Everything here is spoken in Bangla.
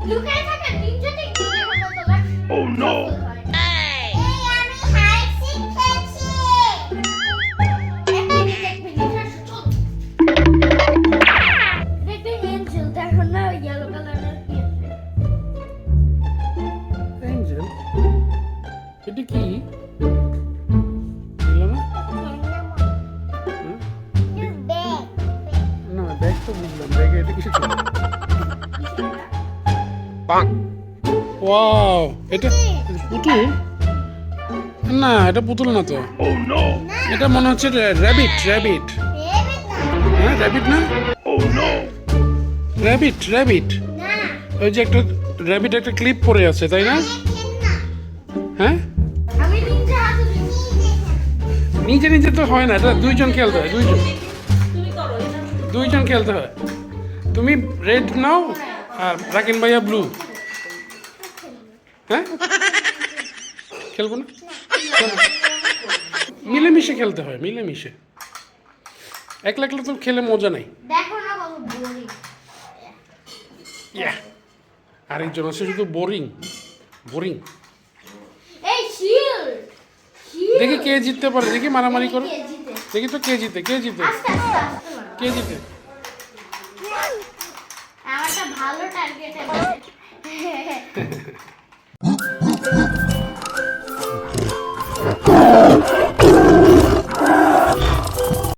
লুকায় থাকা নিনজা টেকনিকের মতো তোলা। Oh no! এই আমি হাইট শিখেছি। এক মিনিট চল। দেখবি এঞ্জেল দেখো না ইয়েলো কালারের কি আছে? Angel? এটা কি? দিল না? হুম? না, ব্যাগ তো বুঝলাম। ব্যাগে এটা কিছু ছিল। ওয়াও! এটা পুতুল? না, এটা পুতুল না তো। এটা মনে হচ্ছে র্যাবিট, র্যাবিট। হ্যাঁ, র্যাবিট না? Rabbit, rabbit. ওই যে একটা র্যাবিট একটা ক্লিপ পরে আছে, তাই না? হ্যাঁ? আমি নিনজা হাতে নিজে নিজে তো হয় না, এটা দুইজন খেলতে হয়, দুইজন খেলতে হয়। তুমি রেড নাও আর রাকিন ভাইয়া ব্লু। হ্যাঁ, খেলবো না? মিলেমিশে খেলতে হয়, মিলেমিশে। একলা একলা তো খেলে মজা নাই। দেখো না কত বোরিং। ইয়া, আরেকজন আছে শুধু বোরিং, বোরিং। এই শিল্ড দেখি কে জিততে পারে, দেখি মারামারি করো। কে জিতে? দেখি তো কে জিতে, কে জিতে, আস্তে আস্তে আস্তে মারো। কে জিতে। আমারটা ভালো টার্গেট আছে।